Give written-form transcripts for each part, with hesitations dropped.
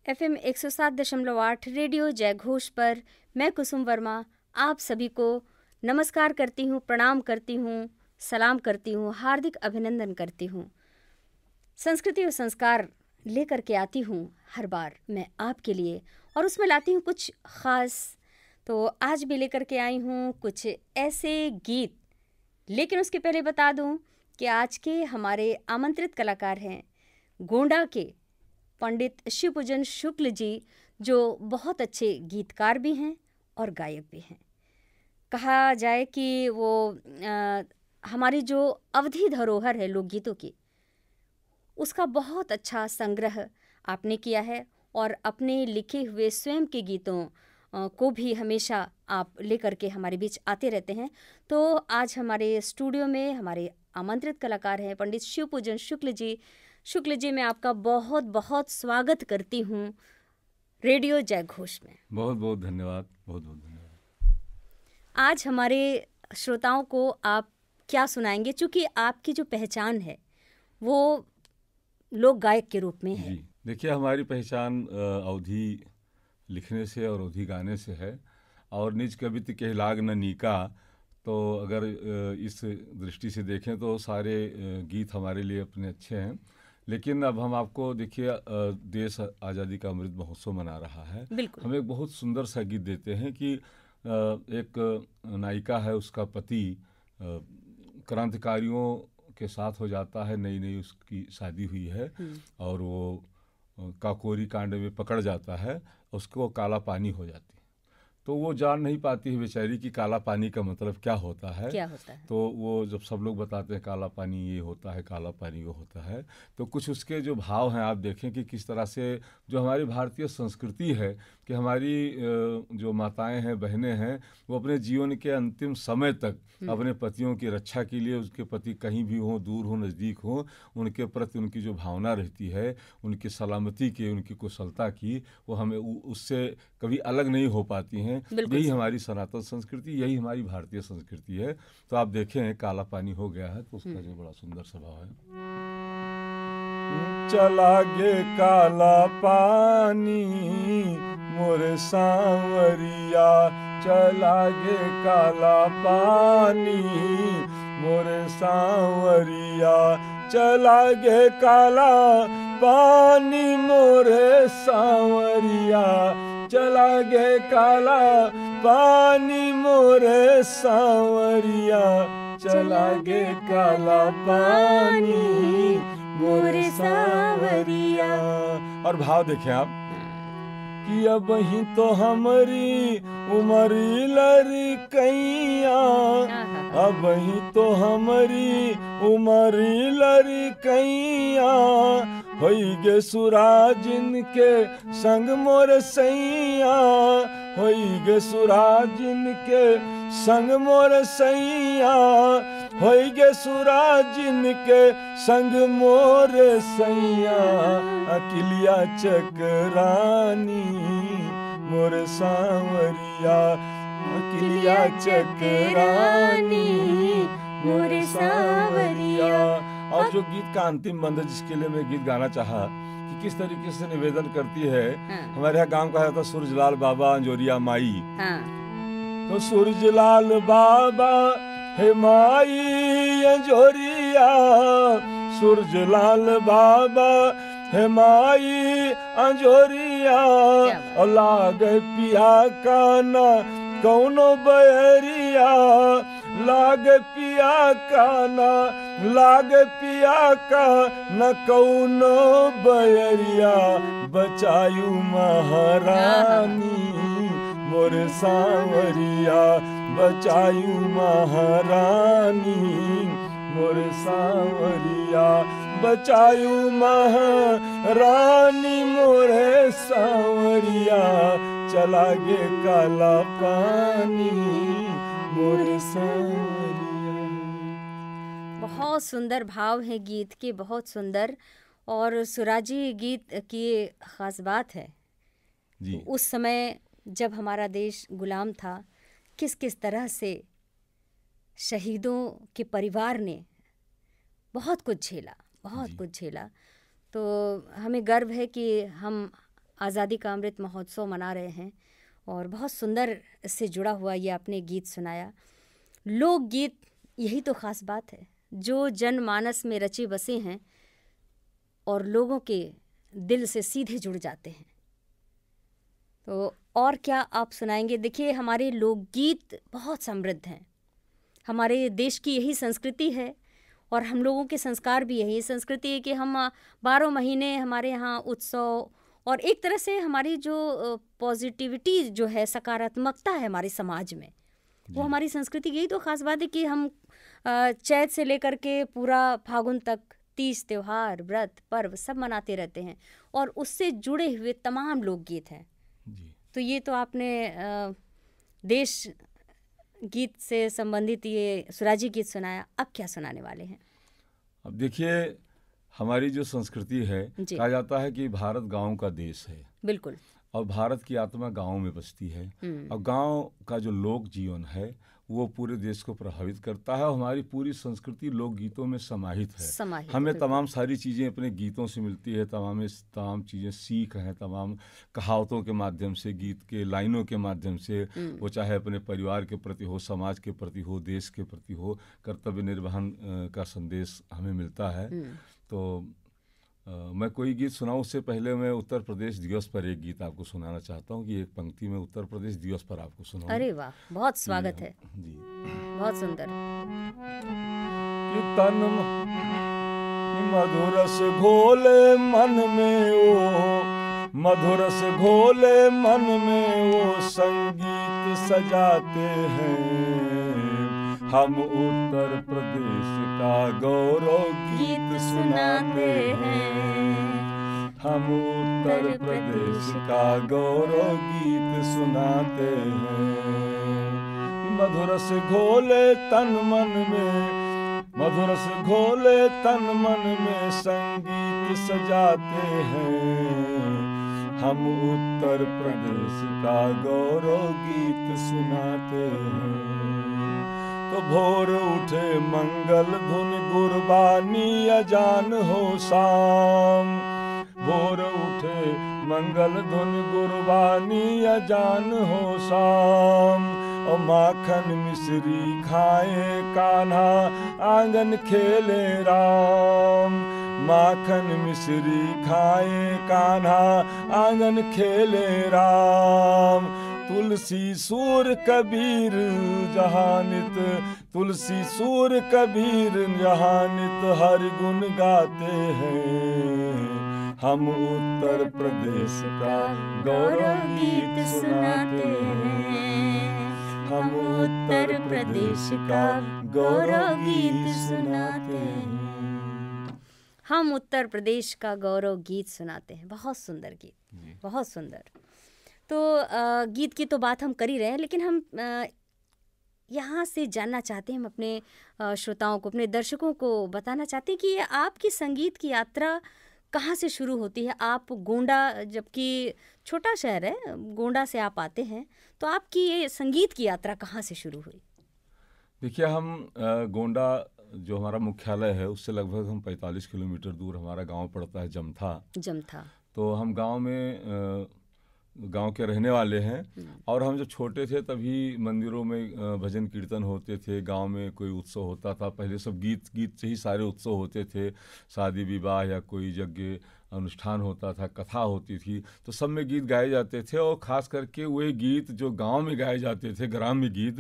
FM 107.8 radio जय घोष पर मैं कुसुम वर्मा आप सभी को नमस्कार करती हूँ, प्रणाम करती हूँ, सलाम करती हूँ, हार्दिक अभिनंदन करती हूँ। संस्कृति और संस्कार लेकर के आती हूँ हर बार मैं आपके लिए, और उसमें लाती हूँ कुछ ख़ास। तो आज भी लेकर के आई हूँ कुछ ऐसे गीत, लेकिन उसके पहले बता दूँ कि आज के हमारे आमंत्रित कलाकार हैं गोंडा के पंडित शिवपूजन शुक्ल जी, जो बहुत अच्छे गीतकार भी हैं और गायक भी हैं। कहा जाए कि वो हमारी जो अवधि धरोहर है लोकगीतों की, उसका बहुत अच्छा संग्रह आपने किया है, और अपने लिखे हुए स्वयं के गीतों को भी हमेशा आप लेकर के हमारे बीच आते रहते हैं। तो आज हमारे स्टूडियो में हमारे आमंत्रित कलाकार हैं पंडित शिवपूजन शुक्ल जी। शुक्ल जी, मैं आपका बहुत बहुत स्वागत करती हूँ रेडियो जय घोष में। बहुत बहुत धन्यवाद, बहुत बहुत धन्यवाद। आज हमारे श्रोताओं को आप क्या सुनाएंगे, चूँकि आपकी जो पहचान है वो लोक गायक के रूप में है। जी, देखिए, हमारी पहचान अवधी लिखने से और अवधी गाने से है, और निज कवित के लाग न नीका। तो अगर इस दृष्टि से देखें तो सारे गीत हमारे लिए अपने अच्छे हैं। लेकिन अब हम आपको देखिए, देश आज़ादी का अमृत महोत्सव मना रहा है। हम एक बहुत सुंदर सा गीत देते हैं कि एक नायिका है, उसका पति क्रांतिकारियों के साथ हो जाता है, नई नई उसकी शादी हुई है, और वो काकोरी कांड में पकड़ जाता है, उसको काला पानी हो जाती है। तो वो जान नहीं पाती है बेचारी कि काला पानी का मतलब क्या होता है। तो वो जब सब लोग बताते हैं काला पानी ये होता है, काला पानी वो होता है, तो कुछ उसके जो भाव हैं आप देखें कि किस तरह से जो हमारी भारतीय संस्कृति है कि हमारी जो माताएं हैं, बहनें हैं, वो अपने जीवन के अंतिम समय तक अपने पतियों की रक्षा के लिए, उसके पति कहीं भी हों, दूर हो, नज़दीक हो, उनके प्रति उनकी जो भावना रहती है, उनकी सलामती की, उनकी कुशलता की, वो हमें उससे कभी अलग नहीं हो पाती हैं। यही हमारी सनातन संस्कृति, यही हमारी भारतीय संस्कृति है। तो आप देखें काला पानी हो गया है, तो उसका जो बड़ा सुंदर स्वभाव है। चला गे काला पानी मोरे सांवरिया, चला गे काला पानी मोरे सांवरिया, चला गे काला पानी मोरे सांवरिया, चला गे काला पानी मोरे सांवरिया, चला गे काला पानी मोरे सांवरिया। और भाव देखें आप कि अब ही तो हमारी उमरी लड़कैया, अब ही तो हमारी उमरी लड़कैया, होई गे सुराजिन के संग मोर सैया, होई गे सुराजिन के संग मोर सैया, होई गे सुराजिन के संग मोर सैया, अकिलिया चकरानी मोर सांवरिया, अकिलिया चकरानी मोर सांवरिया। और जो गीत का अंतिम बंद है, जिसके लिए मैं गीत गाना चाहा कि किस तरीके से निवेदन करती है। हमारे यहाँ गांव कहा जाता सूरजलाल बाबा अंजोरिया माई। तो सूरजलाल बाबा हे माई अंजोरिया, सूरजलाल बाबा हे माई अंजोरिया, और लाग पिया काना कौनो बहरिया, लाग पिया काना, लाग पिया का न कौनो बहरिया, बचायु महारानी मोर सांवरिया, बचायु महारानी मोर सांवरिया, बचायु महारानी मोरे सांवरिया, चला गे काला पानी मोरे सांवरिया। बहुत सुंदर भाव है गीत के, बहुत सुंदर। और सुराजी गीत की ख़ास बात है जी। उस समय जब हमारा देश गुलाम था, किस किस तरह से शहीदों के परिवार ने बहुत कुछ झेला, बहुत जी। कुछ झेला। तो हमें गर्व है कि हम आज़ादी का अमृत महोत्सव मना रहे हैं और बहुत सुंदर इससे जुड़ा हुआ ये आपने गीत सुनाया। लोकगीत, यही तो ख़ास बात है जो जनमानस में रचे बसे हैं और लोगों के दिल से सीधे जुड़ जाते हैं। तो और क्या आप सुनाएंगे? देखिए, हमारे लोकगीत बहुत समृद्ध हैं, हमारे देश की यही संस्कृति है और हम लोगों के संस्कार भी यही संस्कृति है कि हम 12 महीने हमारे यहाँ उत्सव और एक तरह से हमारी जो पॉजिटिविटी जो है, सकारात्मकता है हमारे समाज में, वो हमारी संस्कृति की यही तो खास बात है कि हम चैत से लेकर के पूरा फागुन तक 30 त्योहार, व्रत, पर्व सब मनाते रहते हैं और उससे जुड़े हुए तमाम लोकगीत हैं। तो ये तो आपने देश गीत से संबंधित ये सुराजी गीत सुनाया। अब क्या सुनाने वाले हैं? अब देखिए, हमारी जो संस्कृति है, कहा जाता है कि भारत गांव का देश है। बिल्कुल। और भारत की आत्मा गांव में बसती है और गांव का जो लोक जीवन है वो पूरे देश को प्रभावित करता है। हमारी पूरी संस्कृति लोक गीतों में समाहित है। हमें तमाम सारी चीज़ें अपने गीतों से मिलती है, तमाम चीज़ें सीख हैं, तमाम कहावतों के माध्यम से, गीत के लाइनों के माध्यम से, वो चाहे अपने परिवार के प्रति हो, समाज के प्रति हो, देश के प्रति हो, कर्तव्य निर्वहन का संदेश हमें मिलता है। तो मैं कोई गीत सुनाऊं उससे पहले मैं उत्तर प्रदेश दिवस पर एक गीत आपको सुनाना चाहता हूं कि एक पंक्ति में उत्तर प्रदेश दिवस पर आपको सुनाऊं। अरे वाह, बहुत स्वागत है जी, बहुत सुंदर। कि तन कि मधुरस घोले मन में ओ, मधुरस घोले मन में ओ संगीत सजाते हैं। हम उत्तर प्रदेश का गौरव गीत सुनाते हैं। हम उत्तर प्रदेश का गौरव गीत सुनाते हैं। मधुरस घोले तन मन में, मधुरस घोले तन मन में संगीत सजाते हैं। हम उत्तर प्रदेश का गौरव गीत सुनाते हैं। तो भोर उठे मंगल धुन गुरबानी अजान हो शाम। भोर उठे मंगल धुन गुरबानी अजान हो शाम। और माखन मिश्री खाए कान्हा आंगन खेले राम। माखन मिश्री खाए कान्हा आंगन खेले राम। तुलसी सूर कबीर जहानित, तुलसी सूर कबीर जहानित हर गुण गाते हैं। हम उत्तर प्रदेश का गौरव गीत सुनाते हैं। हम उत्तर प्रदेश का गौरव गीत सुनाते हैं। हम उत्तर प्रदेश का गौरव गीत सुनाते हैं। बहुत सुंदर गीत, बहुत सुंदर। तो गीत की तो बात हम कर ही रहे हैं, लेकिन हम यहाँ से जानना चाहते हैं, हम अपने श्रोताओं को, अपने दर्शकों को बताना चाहते हैं कि ये आपकी संगीत की यात्रा कहाँ से शुरू होती है। आप गोंडा, जबकि छोटा शहर है, गोंडा से आप आते हैं, तो आपकी ये संगीत की यात्रा कहाँ से शुरू हुई? देखिए, हम गोंडा जो हमारा मुख्यालय है उससे लगभग हम 45 किलोमीटर दूर हमारा गांव पड़ता है, जमथा। तो हम गांव के रहने वाले हैं। और हम जब छोटे थे तभी मंदिरों में भजन कीर्तन होते थे, गांव में कोई उत्सव होता था, पहले सब गीत से ही सारे उत्सव होते थे। शादी विवाह या कोई यज्ञ अनुष्ठान होता था, कथा होती थी, तो सब में गीत गाए जाते थे। और ख़ास करके वही गीत जो गांव में गाए जाते थे, ग्राम्य गीत,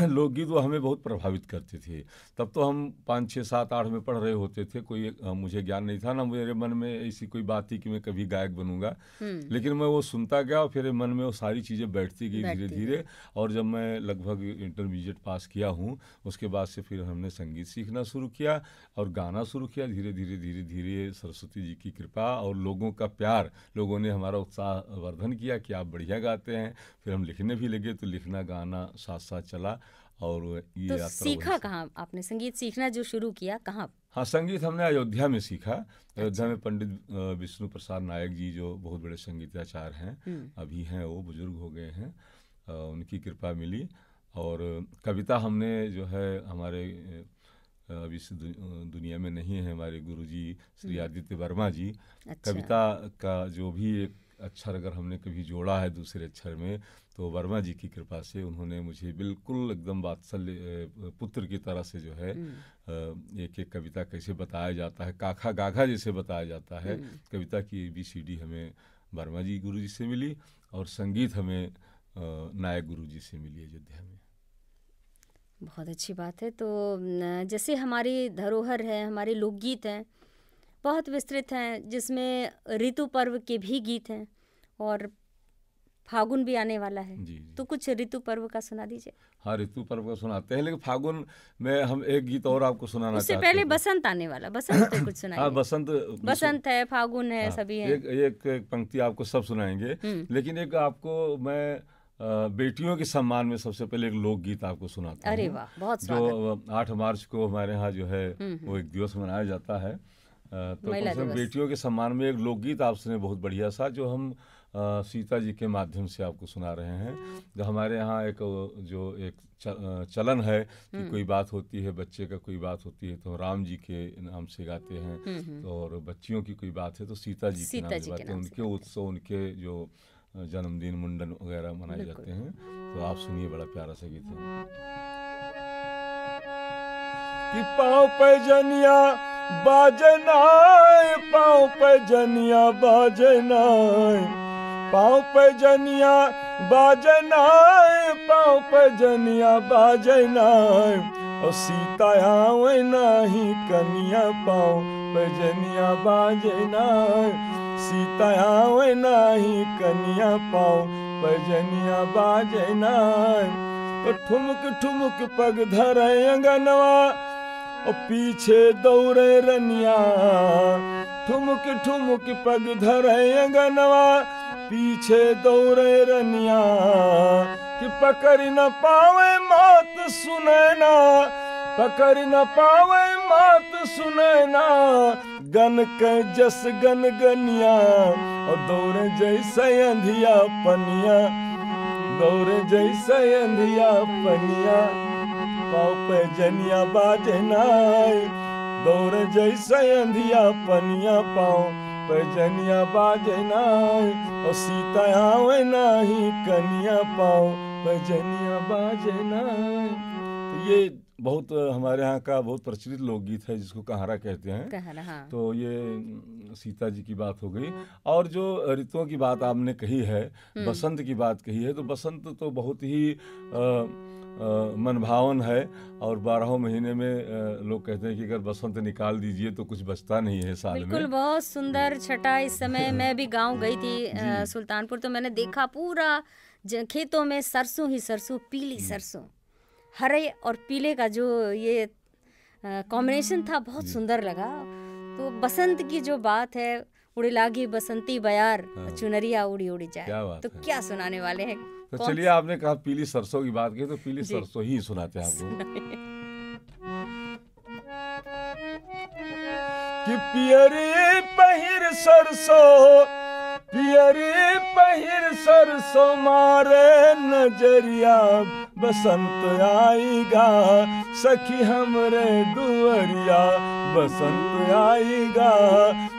लोकगीत, वो हमें बहुत प्रभावित करते थे। तब तो हम 5, 6, 7, 8 में पढ़ रहे होते थे, कोई मुझे ज्ञान नहीं था ना, मेरे मन में ऐसी कोई बात थी कि मैं कभी गायक बनूंगा। लेकिन मैं वो सुनता गया और फिर मन में वो सारी चीज़ें बैठती गई धीरे धीरे। और जब मैं लगभग इंटरमीडिएट पास किया हूँ, उसके बाद से फिर हमने संगीत सीखना शुरू किया और गाना शुरू किया। धीरे धीरे सरस्वती जी की कृपा और लोगों का प्यार, लोगों ने हमारा उत्साह वर्धन किया कि आप बढ़िया गाते हैं। फिर हम लिखने भी लगे, तो लिखना गाना साथ साथ चला। और ये तो सीखा कहाँ आपने? संगीत सीखना जो शुरू किया कहाँ? हाँ, संगीत हमने अयोध्या में सीखा। अयोध्या में पंडित विष्णु प्रसाद नायक जी, जो बहुत बड़े संगीताचार्य हैं, अभी हैं, वो बुजुर्ग हो गए हैं, उनकी कृपा मिली। और कविता हमने जो है हमारे अब इस दुनिया में नहीं है। हमारे गुरुजी श्री आदित्य वर्मा जी, अच्छा। कविता का जो भी एक अक्षर अगर हमने कभी जोड़ा है दूसरे अक्षर में, तो वर्मा जी की कृपा से उन्होंने मुझे बिल्कुल एकदम वात्सल्य पुत्र की तरह से जो है एक एक कविता कैसे बताया जाता है, काखा गाघा जैसे बताया जाता है, कविता की ABCD हमें वर्मा जी गुरु जी से मिली, और संगीत हमें नायक गुरु जी से मिली अयोध्या में। बहुत अच्छी बात है। तो जैसे हमारी धरोहर है, हमारे लोकगीत हैं, बहुत विस्तृत हैं, जिसमें ऋतु पर्व के भी गीत हैं, और फागुन भी आने वाला है। जी। तो कुछ ऋतु पर्व का सुना दीजिए। हाँ, ऋतु पर्व का सुनाते हैं, लेकिन फागुन में हम एक गीत और आपको सुनाना उससे चाहते पहले हैं। बसंत आने वाला, बसंत पे कुछ सुनाइए। हाँ, बसंत है, फागुन है, हाँ, सभी हैं। एक पंक्ति आपको सब सुनाएंगे, लेकिन एक आपको मैं बेटियों के सम्मान में सबसे पहले एक लोकगीत आपको सुनाता हूँ। अरे वाह, बहुत स्वागत। जो 8 मार्च को हमारे यहाँ जो है वो एक दिवस मनाया जाता है, तो महिला कम से कम दिवस। बेटियों के सम्मान में एक लोकगीत आपसे बहुत बढ़िया सा, जो हम सीता जी के माध्यम से आपको सुना रहे हैं। जो हमारे यहाँ एक चलन है कि कोई बात होती है, बच्चे का कोई बात होती है तो राम जी के नाम से गाते हैं, तो और बच्चियों की कोई बात है तो सीता जी के नाम से गाते हैं। उनके उत्सव, उनके जो जन्मदिन, मुंडन वगैरह मनाए जाते हैं। तो आप सुनिए, बड़ा प्यारा सा गीत है कि पाँव पैजनिया बाजनाए, पाँव पैजनिया बाजनाए, पाँव पैजनिया बाजनाए, पाँव पैजनिया बाजनाए, और सीता आवे नाही कनिया, पाँव पैजनिया बाजनाए, सीता आवे नाही कनिया, पाँव पैजनिया बाजनाए। तो ठुमक ठुमक पग धरे अंगनवा, और पीछे दौड़े रनिया, ठुमक ठुमक पग धरे अंगनवा, पीछे दौड़े रनिया, कि पकड़ न पावे मात सुनैना, पकड़ न पावे मात सुनैना, गन के जस गन गनिया, और दौड़े जैसे अंधिया पनिया, दौड़े जैसे अंधिया पनिया, पाँव पैजनिया बाजनाए, दौड़े जैसे अंधिया पनिया, पाँव पैजनिया बाजनाए, और सीता आवे नाही कनिया, पाँव पैजनिया बाजनाए। तो ये बहुत हमारे यहाँ का बहुत प्रचलित लोकगीत है, जिसको कहारा कहते हैं। कहारा, हाँ। तो ये सीता जी की बात हो गई। और जो ऋतुओं की बात आपने कही है, बसंत की बात कही है, तो बसंत तो बहुत ही मनभावन है, और 12 महीने में लोग कहते हैं कि अगर बसंत निकाल दीजिए तो कुछ बचता नहीं है साल में। बिल्कुल, बहुत सुंदर छटा। इस समय मैं भी गांव गई थी सुल्तानपुर, तो मैंने देखा पूरा खेतों में सरसों ही सरसों, पीली सरसों, हरे और पीले का जो ये कॉम्बिनेशन था, बहुत सुंदर लगा। तो बसंत की जो बात है, उड़ी लागी बसंती बयार, चुनरिया उड़ी उड़ी जाए, तो क्या सुनाने वाले हैं। तो चलिए, आपने कहा पीली सरसों की बात की, तो पीली सरसों ही सुनाते हैं आपको। कि पियरी पहिर सरसों, पियरी पहिर सरसों, मारे नजरिया, बसंत आएगा सखी हमरे दुअरिया, बसंत आएगा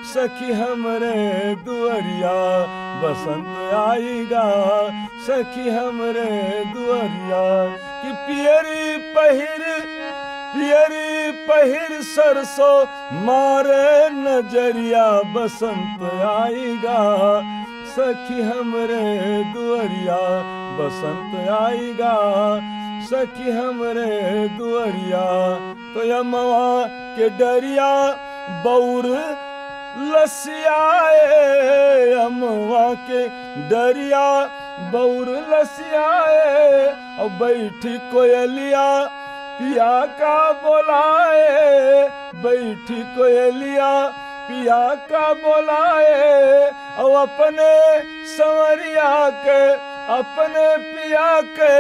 सखी हमरे दुअरिया, बसंत आएगा सखी हमरे दुअरिया। कि पियरी पहिर सरसों, मारे नजरिया, बसंत आएगा सखी हमरे दुअरिया, बसंत आएगा सखी हमरे दुअरिया। तो यमवा के डरिया बौर लसियाए, यमवा के डरिया बौर लसियाए, और बैठी कोयलिया पिया का बोलाए, बैठी कोयलिया पिया का बोलाए, और अपने संवरिया के, अपने पिया के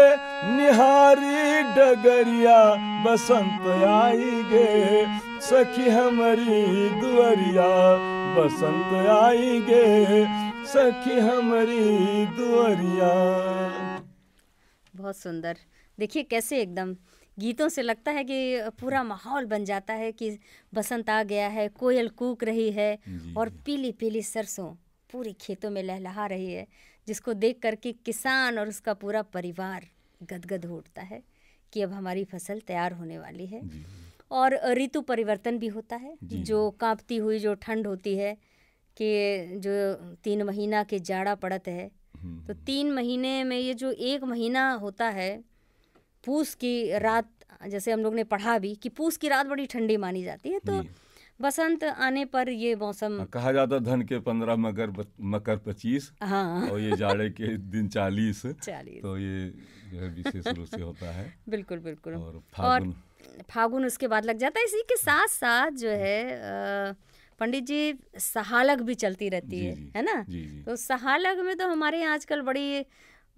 निहारी डगरिया, बसंत आई गे सखी हमारी दुअरिया, बसंत आई गे सखी हमारी दुअरिया। बहुत सुंदर। देखिए कैसे एकदम गीतों से लगता है कि पूरा माहौल बन जाता है कि बसंत आ गया है, कोयल कूक रही है और पीली पीली सरसों पूरी खेतों में लहलहा रही है, जिसको देख करके किसान और उसका पूरा परिवार गदगद हो उठता है कि अब हमारी फसल तैयार होने वाली है। और ऋतु परिवर्तन भी होता है, जो कांपती हुई जो ठंड होती है कि जो 3 महीना के जाड़ा पड़त है, तो 3 महीने में ये जो 1 महीना होता है पूस की रात, जैसे हम लोग ने पढ़ा भी कि पूस की रात बड़ी ठंडी मानी जाती है, तो बसंत आने पर ये मौसम कहा जाता धन के 15 मकर 25, हाँ, और ये जाड़े के दिन 40, तो ये जो है विशेष रूप से होता है। बिल्कुल बिल्कुल। और फागुन उसके बाद लग जाता है। इसी के साथ साथ जो है पंडित जी सहालग भी चलती रहती है ना। तो सहालग में तो हमारे यहाँ आजकल बड़ी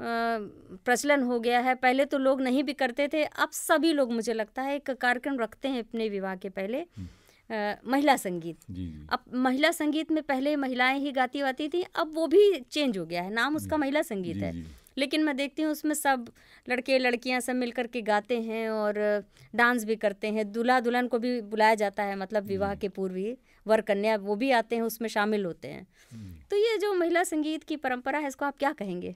प्रचलन हो गया है। पहले तो लोग नहीं भी करते थे, अब सभी लोग मुझे लगता है एक कार्यक्रम रखते हैं अपने विवाह के पहले, महिला संगीत। अब महिला संगीत में पहले महिलाएं ही गाती वाती थी, अब वो भी चेंज हो गया है, नाम उसका महिला संगीत है, लेकिन मैं देखती हूँ उसमें सब लड़के लड़कियां सब मिल करके गाते हैं और डांस भी करते हैं। दूल्हा दुल्हन को भी बुलाया जाता है, मतलब विवाह के पूर्व ही वर कन्या वो भी आते हैं, उसमें शामिल होते हैं। तो ये जो महिला संगीत की परंपरा है, इसको आप क्या कहेंगे?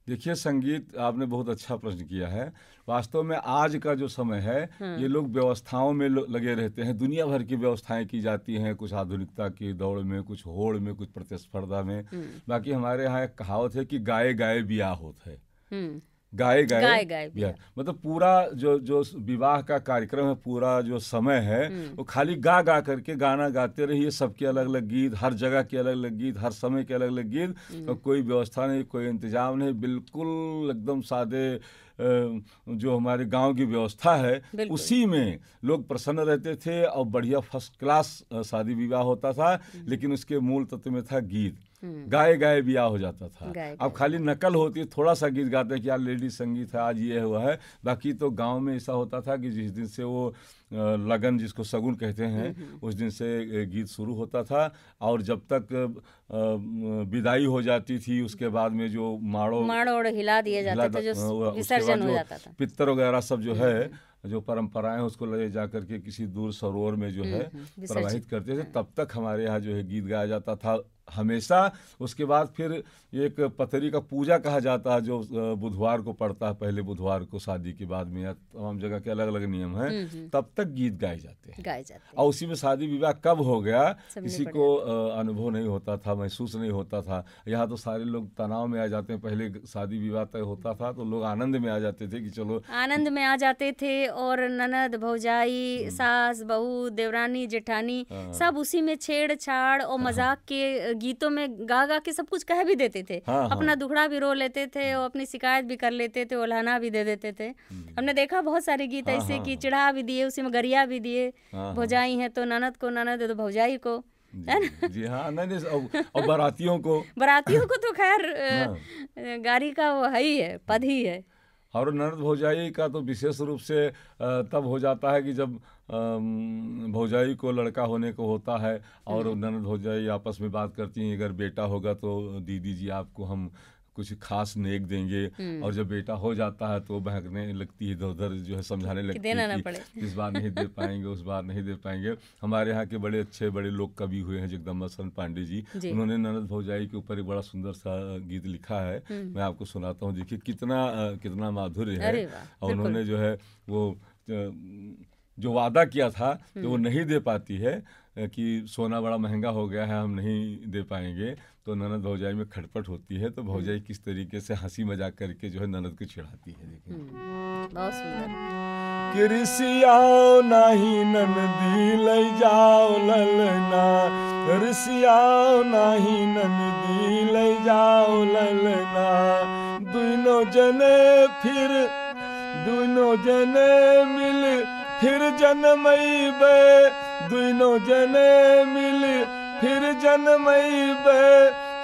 देखिए, संगीत आपने बहुत अच्छा प्रश्न किया है। वास्तव में आज का जो समय है, ये लोग व्यवस्थाओं में लगे रहते हैं। दुनिया भर की व्यवस्थाएं की जाती हैं, कुछ आधुनिकता की दौड़ में, कुछ होड़ में, कुछ प्रतिस्पर्धा में। बाकी हमारे यहाँ एक कहावत है कि गाए गाए बियाह होता है। गाए गाए मतलब पूरा जो विवाह का कार्यक्रम है, पूरा जो समय है, वो खाली गा गा करके गाना गाते रहिए। सबके अलग अलग गीत, हर जगह के अलग अलग गीत, हर समय के अलग अलग गीत, और कोई व्यवस्था नहीं, कोई इंतजाम नहीं, बिल्कुल एकदम सादे जो हमारे गांव की व्यवस्था है उसी में लोग प्रसन्न रहते थे और बढ़िया फर्स्ट क्लास शादी विवाह होता था। लेकिन उसके मूल तत्व में था गीत, गाए गाए ब्याह हो जाता था। अब खाली नकल होती है, थोड़ा सा गीत गाते हैं कि यार लेडीज संगीत है, आज ये हुआ है। बाकी तो गांव में ऐसा होता था कि जिस दिन से वो लगन, जिसको सगुन कहते हैं, उस दिन से गीत शुरू होता था, और जब तक विदाई हो जाती थी उसके बाद में जो माड़ो हिला दिए जाते थे, जो विसर्जन हो जाता था, पितर वगैरह सब जो है, जो परंपराएं उसको ले जा करके किसी दूर सरोवर में जो है प्रवाहित करते थे। तब तक हमारे यहाँ जो है गीत गाया जाता था हमेशा। उसके बाद फिर एक पतरी का पूजा कहा जाता है, जो बुधवार को पड़ता है, पहले बुधवार को शादी के बाद में, या तमाम जगह के अलग अलग नियम हैं। तब तक गीत गाए जाते हैं। और उसी में शादी विवाह कब हो गया किसी को अनुभव नहीं होता था, महसूस नहीं होता था। यहाँ तो सारे लोग तनाव में आ जाते हैं। पहले शादी विवाह तय होता था तो लोग आनंद में आ जाते थे कि चलो, आनंद में आ जाते थे, और ननद भौजाई, सास बहू, देवरानी जेठानी सब उसी में छेड़छाड़ और मजाक के गीतों में गा गा के सब कुछ कह भी देते थे। अपना दुखड़ा भी रो लेते थे और अपनी शिकायत भी कर लेते थे, उल्हाना भी दे देते थे। हमने देखा बहुत सारे गीत ऐसे कि चिढ़ा भी दिए, उसी में गरिया भी दिए। भौजाई है तो ननद को, ननद है तो भौजाई को, जी हाँ, नहीं, और बारातियों को तो खैर गाड़ी का वो है ही है, पद ही है। और ननद भौजाई का तो विशेष रूप से तब हो जाता है कि जब भौजाई को लड़का होने को होता है और ननद भौजाई आपस में बात करती हैं, अगर बेटा होगा तो दीदी जी आपको हम कुछ खास नेक देंगे, और जब बेटा हो जाता है तो बहकने लगती है, इधर उधर जो है समझाने लगती है कि इस बार नहीं दे पाएंगे, उस बार नहीं दे पाएंगे। हमारे यहाँ के बड़े अच्छे बड़े लोग कवि हुए हैं, जगदम्बा शरण पांडे जी, उन्होंने ननद भौजाई के ऊपर एक बड़ा सुंदर सा गीत लिखा है। मैं आपको सुनाता हूँ, देखिए कितना माधुर्य है। और उन्होंने जो है वो जो वादा किया था तो वो नहीं दे पाती है कि सोना बड़ा महंगा हो गया है, हम नहीं दे पाएंगे। तो ननद भौजाई में खटपट होती है, तो भौजाई किस तरीके से हंसी मजाक करके जो है ननद को चिढ़ाती है। देखिए बहुत सुंदर। किरसियाओ नहीं ननदी ले जाओ ललना, किरसियाओ नहीं ननदी ले जाओ ललना, दोनों जने मिल फिर जन्मैबे, दोनों जने मिल फिर जन्मैबे,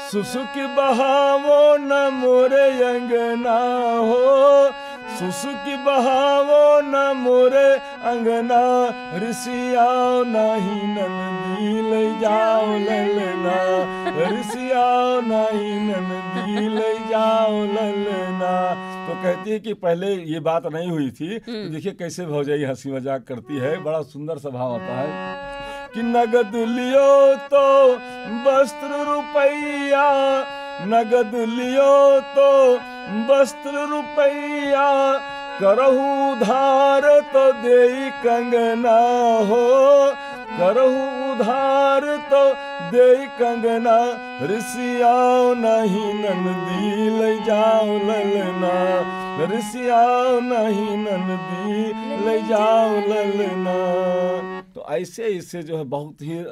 सुसुक बहावो न मोरे अंगना हो, सुसुक बहावो न मोरे अंगना, ऋषियाओ नहीं ननदी ले जाओ ललना, ऋषियाओ नहीं ननदी ले जाओ ललना। तो कहती है कि पहले ये बात नहीं हुई थी, तो देखिए कैसे भौजाई हंसी मजाक करती है, बड़ा सुंदर स्वभाव आता है कि नगद लियो तो वस्त्र रुपैया, नगद लियो तो वस्त्र रुपैया, करहु उधार तो देई कंगना हो, करहु उधार तो देई कंगना, ऋषियाओ नहीं नंदी ले जाओ ललना, ऋषियाओ नहीं नंदी ले जाओ ललना। तो ऐसे ऐसे जो है बहुत ही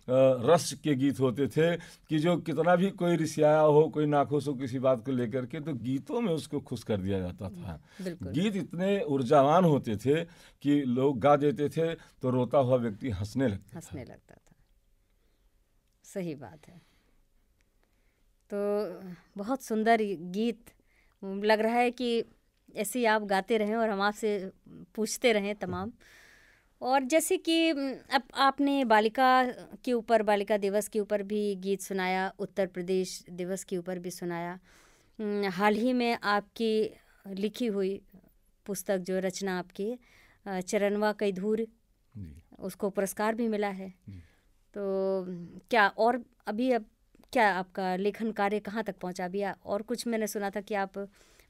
रस के गीत होते थे कि जो कितना भी कोई रिसियाया हो, कोई नाखुश हो किसी बात को लेकर के, तो गीतों में उसको खुश कर दिया जाता था। गीत इतने ऊर्जावान होते थे कि लोग गा देते थे तो रोता हुआ व्यक्ति हंसने लगता था। सही बात है। तो बहुत सुंदर गीत लग रहा है कि ऐसे ही आप गाते रहें और हम आपसे पूछते रहें तमाम। और जैसे कि अब आपने बालिका के ऊपर, बालिका दिवस के ऊपर भी गीत सुनाया, उत्तर प्रदेश दिवस के ऊपर भी सुनाया। हाल ही में आपकी लिखी हुई पुस्तक जो रचना आपकी चरणवा कई धूर, उसको पुरस्कार भी मिला है। तो क्या और अभी अब क्या आपका लेखन कार्य कहाँ तक पहुँचा? अभी और कुछ मैंने सुना था कि आप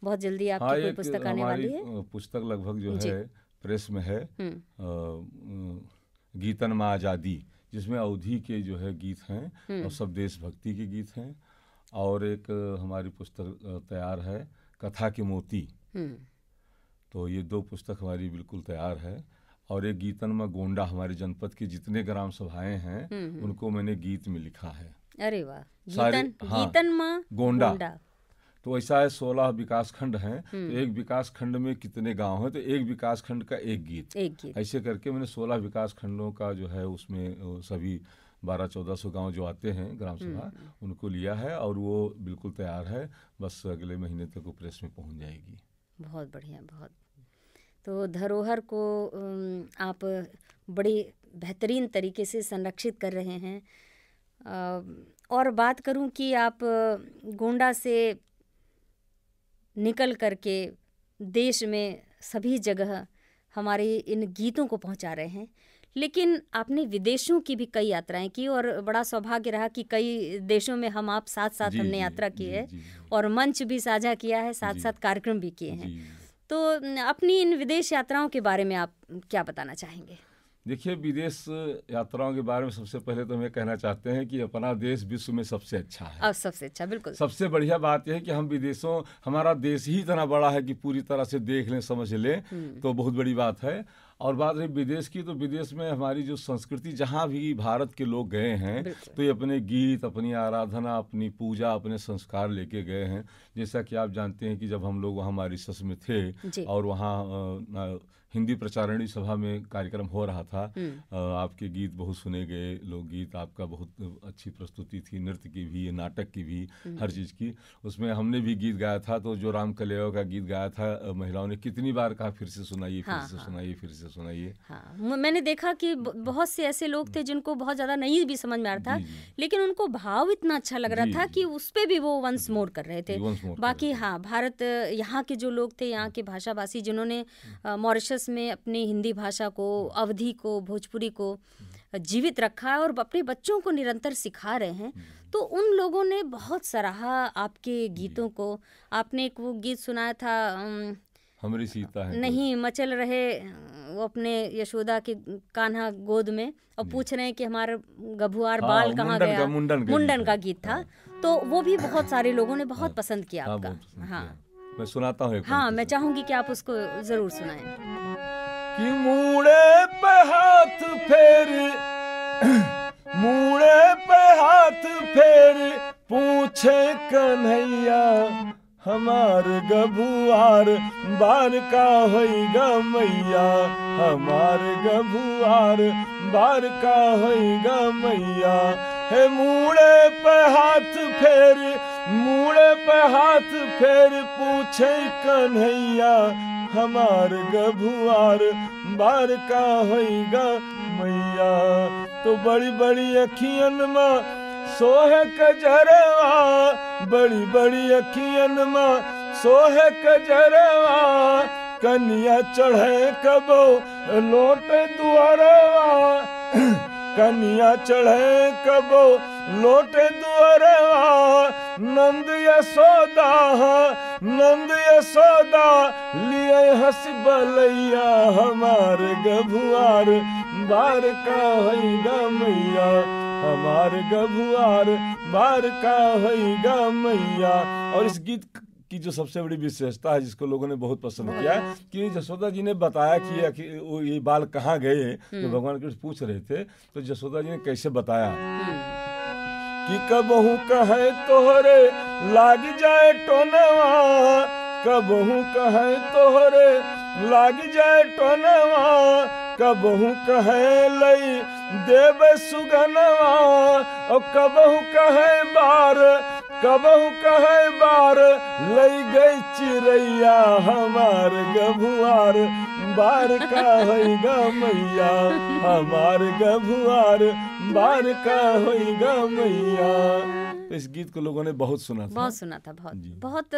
बहुत जल्दी आपकी कोई पुस्तक आने वाली है। पुस्तक लगभग जो है प्रेस में है, गीतन माँ आज़ादी, जिसमें अवधि के जो है गीत हैं और सब देशभक्ति के गीत हैं। और एक हमारी पुस्तक तैयार है कथा के मोती। तो ये 2 पुस्तक हमारी बिल्कुल तैयार है। और एक गीतन माँ गोंडा, हमारे जनपद की जितने ग्राम सभाएं हैं उनको मैंने गीत में लिखा है। अरे वाह, गीतन माँ गोंडा। तो ऐसा है 16 विकास खंड हैं, तो एक विकास खंड में कितने गांव हैं, तो एक विकास खंड का एक गीत। ऐसे करके मैंने 16 विकास खंडों का जो है उसमें सभी 1200-1400 गांव जो आते हैं ग्राम सभा, उनको लिया है और वो बिल्कुल तैयार है। बस अगले महीने तक वो प्रेस में पहुंच जाएगी। बहुत बढ़िया, बहुत। तो धरोहर को आप बड़ी बेहतरीन तरीके से संरक्षित कर रहे हैं। और बात करूं कि आप गोंडा से निकल करके देश में सभी जगह हमारे इन गीतों को पहुंचा रहे हैं, लेकिन आपने विदेशों की भी कई यात्राएं की और बड़ा सौभाग्य रहा कि कई देशों में हम आप साथ साथ हमने यात्रा की है और मंच भी साझा किया है, साथ साथ कार्यक्रम भी किए हैं। तो अपनी इन विदेश यात्राओं के बारे में आप क्या बताना चाहेंगे? देखिए, विदेश यात्राओं के बारे में सबसे पहले तो मैं कहना चाहते हैं कि अपना देश विश्व में सबसे अच्छा है। अब सबसे अच्छा, बिल्कुल। सबसे बढ़िया बात यह है कि हम विदेशों, हमारा देश ही इतना बड़ा है कि पूरी तरह से देख लें, समझ लें, तो बहुत बड़ी बात है। और बात रही विदेश की, तो विदेश में हमारी जो संस्कृति, जहाँ भी भारत के लोग गए हैं तो ये अपने गीत, अपनी आराधना, अपनी पूजा, अपने संस्कार लेके गए हैं। जैसा कि आप जानते हैं कि जब हम लोग वहाँ मॉरिशस में थे और वहाँ हिंदी प्रचारणी सभा में कार्यक्रम हो रहा था, आपके गीत बहुत सुने गए, लोकगीत आपका बहुत अच्छी प्रस्तुति थी, नृत्य की भी, नाटक की भी, हर चीज़ की। उसमें हमने भी गीत गाया था। तो जो राम कलेवा का गीत गाया था, महिलाओं ने कितनी बार कहा फिर से सुनाइए, फिर से सुनाइए, फिर से सुनाइए। हाँ, मैंने देखा कि बहुत से ऐसे लोग थे जिनको बहुत ज़्यादा नहीं भी समझ में आ रहा था, लेकिन उनको भाव इतना अच्छा लग रहा था कि उस पर भी वो वंस मोर कर रहे थे। बाकी हाँ, भारत, यहाँ के जो लोग थे, यहाँ के भाषाभाषी जिन्होंने मॉरिशस में अपनी हिंदी भाषा को, अवधी को, भोजपुरी को जीवित रखा है और अपने बच्चों को निरंतर सिखा रहे हैं, तो उन लोगों ने बहुत सराहा आपके गीतों को। आपने एक वो गीत सुनाया था, हमारी सीता है नहीं मचल रहे, वो अपने यशोदा के कान्हा गोद में और पूछ रहे हैं कि हमारा गभुआर बाल कहाँ गया, मुंडन का गीत था। तो वो भी बहुत सारे लोगों ने बहुत पसंद किया आपका। हाँ, मैं सुनाता हूँ। हाँ, मैं चाहूंगी कि आप उसको जरूर सुनाएं। कि मूड़े पे हाथ फेर, मूड़े पे हाथ फेर, पूछे कन्हैया हमार गभुआर बार का होइगा मैया, हमार गभुआर बार का होइगा मैया। हे मूड़े पे हाथ फेर, मूड़े पे हाथ फेर, पूछे कन्हैया हमार गभुआर बार का होइगा मैया। तो बड़ी बड़ी अखियन में सोहे कजरवा, बड़ी बड़ी अखियन में सोहे कजरवा कन्या चढ़े कबो लोट दुआरवा कन्या चढ़े कबो लोट दुआरवा नंद यशोदा लिए हंस बलैया हमार गभुआर बार का हैगा मैया हमार गभुआर बार का हैगा मैया। और इस गीत की जो सबसे बड़ी विशेषता है जिसको लोगों ने बहुत पसंद किया है कि यशोदा जी ने बताया कि वो ये बाल कहाँ गए, तो भगवान कृष्ण पूछ रहे थे तो यशोदा जी ने कैसे बताया कि कबहू कहे तोहरे लाग जाए टोनवा कबहू कहे तोहरे लाग जाए टोनवा कबहू कहे लई देव सुगनवा और कबहू कहे बार लई गई चिड़ैया हमार गभुआर बार का हैगा मैया हमार गभुआर बार का हैगा मैया। तो इस गीत को लोगों ने बहुत सुना था बहुत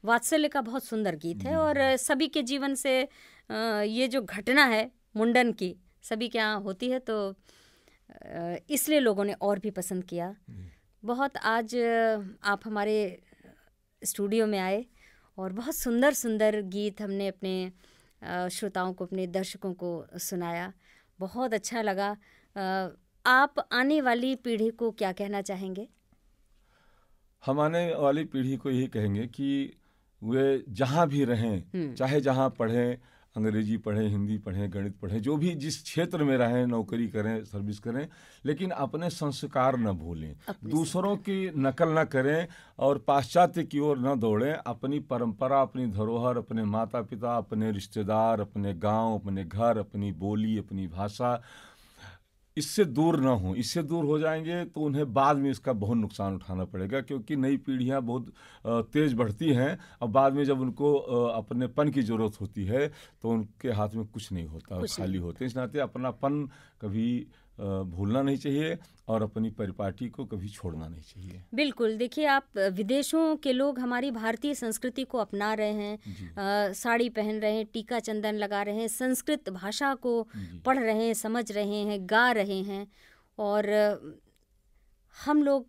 वात्सल्य का बहुत सुंदर गीत है और सभी के जीवन से ये जो घटना है मुंडन की सभी के यहाँ होती है तो इसलिए लोगों ने और भी पसंद किया बहुत। आज आप हमारे स्टूडियो में आए और बहुत सुंदर सुंदर गीत हमने अपने श्रोताओं को अपने दर्शकों को सुनाया, बहुत अच्छा लगा। आप आने वाली पीढ़ी को क्या कहना चाहेंगे? हम आने वाली पीढ़ी को यही कहेंगे कि वे जहाँ भी रहें चाहे जहाँ पढ़ें अंग्रेजी पढ़ें हिंदी पढ़ें गणित पढ़ें जो भी जिस क्षेत्र में रहें नौकरी करें सर्विस करें लेकिन अपने संस्कार न भूलें, दूसरों की नकल न करें और पाश्चात्य की ओर न दौड़ें। अपनी परंपरा अपनी धरोहर अपने माता पिता अपने रिश्तेदार अपने गांव अपने घर अपनी बोली अपनी भाषा इससे दूर ना हो। इससे दूर हो जाएंगे तो उन्हें बाद में इसका बहुत नुकसान उठाना पड़ेगा क्योंकि नई पीढ़ियां बहुत तेज़ बढ़ती हैं और बाद में जब उनको अपनेपन की ज़रूरत होती है तो उनके हाथ में कुछ नहीं होता, खाली होते हैं। इस नाते अपनापन कभी भूलना नहीं चाहिए और अपनी परिपाटी को कभी छोड़ना नहीं चाहिए। बिल्कुल, देखिए आप विदेशों के लोग हमारी भारतीय संस्कृति को अपना रहे हैं, साड़ी पहन रहे हैं, टीका चंदन लगा रहे हैं, संस्कृत भाषा को पढ़ रहे हैं, समझ रहे हैं, गा रहे हैं और हम लोग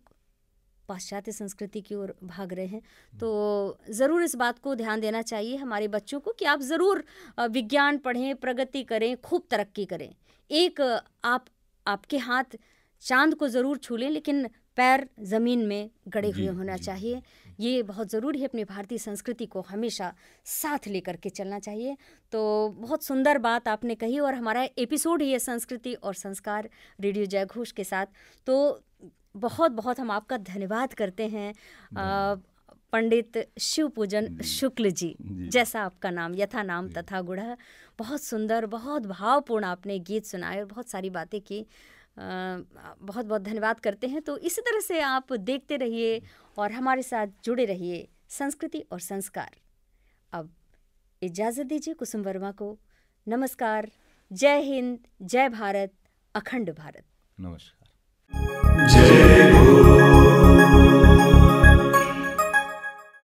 पाश्चात्य संस्कृति की ओर भाग रहे हैं। तो ज़रूर इस बात को ध्यान देना चाहिए हमारे बच्चों को कि आप ज़रूर विज्ञान पढ़ें, प्रगति करें, खूब तरक्की करें। एक आपके हाथ चांद को ज़रूर छू लें लेकिन पैर ज़मीन में गड़े हुए होना चाहिए। ये बहुत ज़रूरी है, अपनी भारतीय संस्कृति को हमेशा साथ लेकर के चलना चाहिए। तो बहुत सुंदर बात आपने कही और हमारा एपिसोड ही है संस्कृति और संस्कार रेडियो जयघोष के साथ। तो बहुत बहुत हम आपका धन्यवाद करते हैं पंडित शिवपूजन शुक्ल जी, जैसा आपका नाम यथा नाम तथा गुण। बहुत सुंदर बहुत भावपूर्ण आपने गीत सुनाए और बहुत सारी बातें की। बहुत बहुत धन्यवाद करते हैं। तो इसी तरह से आप देखते रहिए और हमारे साथ जुड़े रहिए संस्कृति और संस्कार। अब इजाज़त दीजिए कुसुम वर्मा को। नमस्कार, जय हिंद, जय भारत, अखंड भारत। नमस्कार। जय